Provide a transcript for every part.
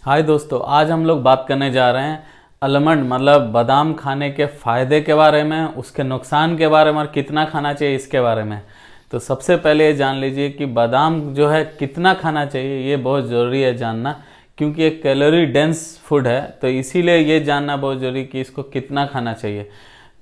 हाय दोस्तों, आज हम लोग बात करने जा रहे हैं आलमंड मतलब बादाम खाने के फ़ायदे के बारे में, उसके नुकसान के बारे में और कितना खाना चाहिए इसके बारे में। तो सबसे पहले ये जान लीजिए कि बादाम जो है कितना खाना चाहिए, ये बहुत ज़रूरी है जानना, क्योंकि एक कैलोरी डेंस फूड है। तो इसीलिए ये जानना बहुत ज़रूरी कि इसको कितना खाना चाहिए।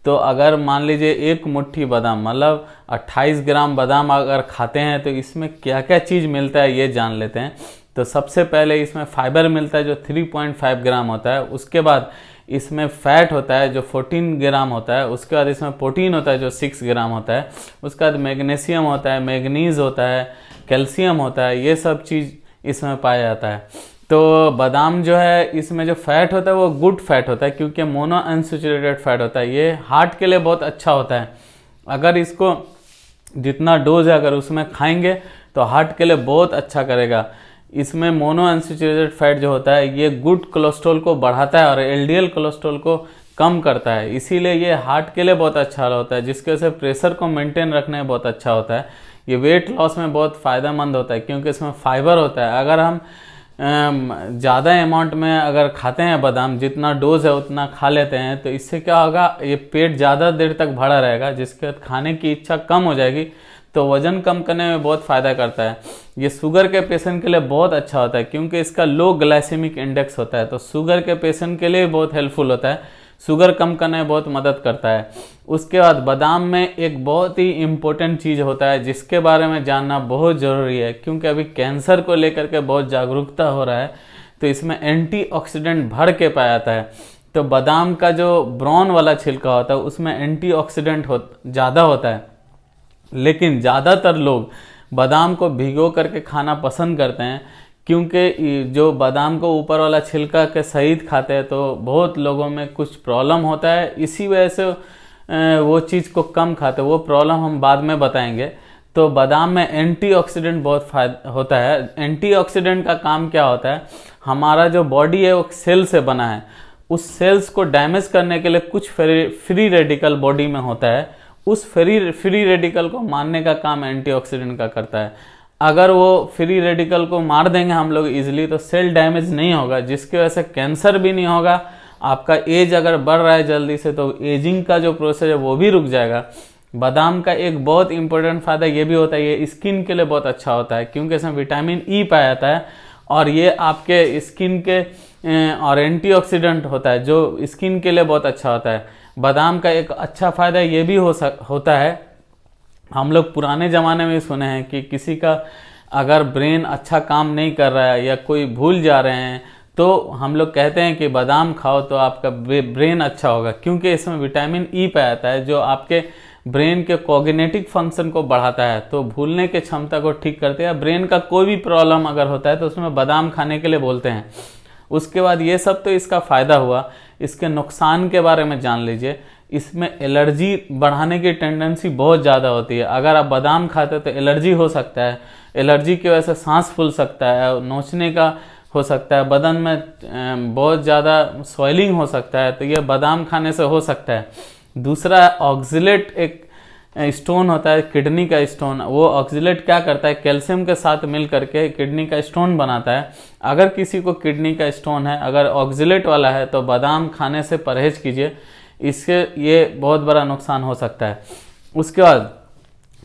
तो अगर मान लीजिए एक मुट्ठी बादाम मतलब 28 ग्राम बादाम अगर खाते हैं तो इसमें क्या क्या चीज़ मिलता है ये जान लेते हैं। तो सबसे पहले इसमें फाइबर मिलता है जो 3.5 ग्राम होता है। उसके बाद इसमें फैट होता है जो 14 ग्राम होता है। उसके बाद इसमें प्रोटीन होता है जो 6 ग्राम होता है। उसके बाद मैग्नीशियम होता है, मैग्नीज होता है, कैल्शियम होता है, ये सब चीज़ इसमें पाया जाता है। तो बादाम जो है इसमें जो फैट होता है वो गुड फैट होता है, क्योंकि मोनो अनसैचुरेटेड फैट होता है। ये हार्ट के लिए बहुत अच्छा होता है। अगर इसको जितना डोज है अगर उसमें खाएंगे तो हार्ट के लिए बहुत अच्छा करेगा। इसमें मोनो अनसैचुरेटेड फैट जो होता है ये गुड कोलेस्ट्रॉल को बढ़ाता है और एलडीएल कोलेस्ट्रॉल को कम करता है। इसीलिए ये हार्ट के लिए बहुत अच्छा होता है, जिसके वजह से प्रेशर को मेंटेन रखने में बहुत अच्छा होता है। ये वेट लॉस में बहुत फ़ायदेमंद होता है क्योंकि इसमें फाइबर होता है। अगर हम ज़्यादा अमाउंट में अगर खाते हैं बादाम, जितना डोज है उतना खा लेते हैं, तो इससे क्या होगा, ये पेट ज़्यादा देर तक भरा रहेगा, जिसके बाद खाने की इच्छा कम हो जाएगी, तो वज़न कम करने में बहुत फ़ायदा करता है। ये शुगर के पेशेंट के लिए बहुत अच्छा होता है क्योंकि इसका लो ग्लाइसेमिक इंडेक्स होता है। तो शुगर के पेशेंट के लिए बहुत हेल्पफुल होता है, शुगर कम करने में बहुत मदद करता है। उसके बाद बादाम में एक बहुत ही इम्पोर्टेंट चीज़ होता है जिसके बारे में जानना बहुत ज़रूरी है, क्योंकि अभी कैंसर को लेकर के बहुत जागरूकता हो रहा है। तो इसमें एंटीऑक्सीडेंट भर के पाया जाता है। तो बादाम का जो ब्राउन वाला छिलका होता है उसमें एंटीऑक्सीडेंट ज़्यादा होता है, लेकिन ज़्यादातर लोग बादाम को भिगो करके खाना पसंद करते हैं, क्योंकि जो बादाम को ऊपर वाला छिलका के सहित खाते हैं तो बहुत लोगों में कुछ प्रॉब्लम होता है। इसी वजह से वो चीज़ को कम खाते हैं, वो प्रॉब्लम हम बाद में बताएंगे। तो बादाम में एंटीऑक्सीडेंट बहुत फायदा होता है। एंटीऑक्सीडेंट का काम क्या होता है, हमारा जो बॉडी है वो सेल से बना है, उस सेल्स को डैमेज करने के लिए कुछ फ्री रेडिकल बॉडी में होता है। उस फ्री रेडिकल को मारने का काम एंटीऑक्सीडेंट का करता है। अगर वो फ्री रेडिकल को मार देंगे हम लोग इजीली तो सेल डैमेज नहीं होगा, जिसकी वजह से कैंसर भी नहीं होगा। आपका एज अगर बढ़ रहा है जल्दी से तो एजिंग का जो प्रोसेस है वो भी रुक जाएगा। बादाम का एक बहुत इंपॉर्टेंट फ़ायदा ये भी होता है, ये स्किन के लिए बहुत अच्छा होता है क्योंकि इसमें विटामिन ई पाया जाता है और ये आपके स्किन के और एंटीऑक्सीडेंट होता है जो स्किन के लिए बहुत अच्छा होता है। बादाम का एक अच्छा फ़ायदा ये भी होता है, हम लोग पुराने ज़माने में सुने हैं कि किसी का अगर ब्रेन अच्छा काम नहीं कर रहा है या कोई भूल जा रहे हैं तो हम लोग कहते हैं कि बादाम खाओ तो आपका ब्रेन अच्छा होगा, क्योंकि इसमें विटामिन ई पाया जाता है जो आपके ब्रेन के कॉग्निटिव फंक्शन को बढ़ाता है, तो भूलने की क्षमता को ठीक करते हैं। ब्रेन का कोई भी प्रॉब्लम अगर होता है तो उसमें बादाम खाने के लिए बोलते हैं। उसके बाद ये सब तो इसका फ़ायदा हुआ, इसके नुकसान के बारे में जान लीजिए। इसमें एलर्जी बढ़ाने की टेंडेंसी बहुत ज़्यादा होती है। अगर आप बादाम खाते हो तो एलर्जी हो सकता है, एलर्जी की वजह से सांस फूल सकता है, नोचने का हो सकता है, बदन में बहुत ज़्यादा स्वेलिंग हो सकता है, तो ये बादाम खाने से हो सकता है। दूसरा ऑक्जेलेट एक स्टोन होता है, किडनी का स्टोन, वो ऑक्जेलेट क्या करता है, कैल्शियम के साथ मिल करके किडनी का स्टोन बनाता है। अगर किसी को किडनी का स्टोन है, अगर ऑक्जेलेट वाला है, तो बादाम खाने से परहेज कीजिए, इससे ये बहुत बड़ा नुकसान हो सकता है। उसके बाद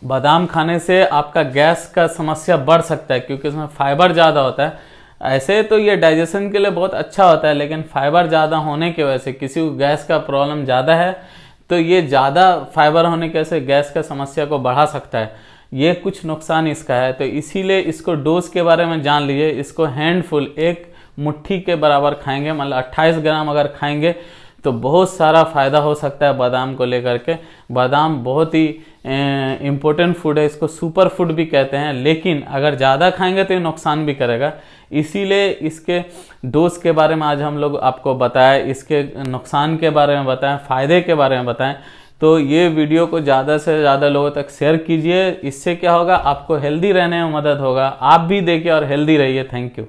बादाम खाने से आपका गैस का समस्या बढ़ सकता है क्योंकि इसमें फाइबर ज़्यादा होता है। ऐसे तो ये डाइजेशन के लिए बहुत अच्छा होता है, लेकिन फाइबर ज़्यादा होने की वजह से किसी को गैस का प्रॉब्लम ज़्यादा है तो ये ज़्यादा फाइबर होने की वजह से गैस का समस्या को बढ़ा सकता है। ये कुछ नुकसान इसका है, तो इसीलिए इसको डोज के बारे में जान लीजिए। इसको हैंडफुल, एक मुट्ठी के बराबर खाएंगे, मतलब 28 ग्राम अगर खाएंगे तो बहुत सारा फ़ायदा हो सकता है बादाम को लेकर के। बादाम बहुत ही इम्पोर्टेंट फूड है, इसको सुपर फूड भी कहते हैं, लेकिन अगर ज़्यादा खाएंगे तो ये नुकसान भी करेगा। इसीलिए इसके डोज के बारे में आज हम लोग आपको बताएं, इसके नुकसान के बारे में बताएं, फ़ायदे के बारे में बताएं। तो ये वीडियो को ज़्यादा से ज़्यादा लोगों तक शेयर कीजिए। इससे क्या होगा, आपको हेल्दी रहने में मदद होगा। आप भी देखिए और हेल्दी रहिए। Thank you.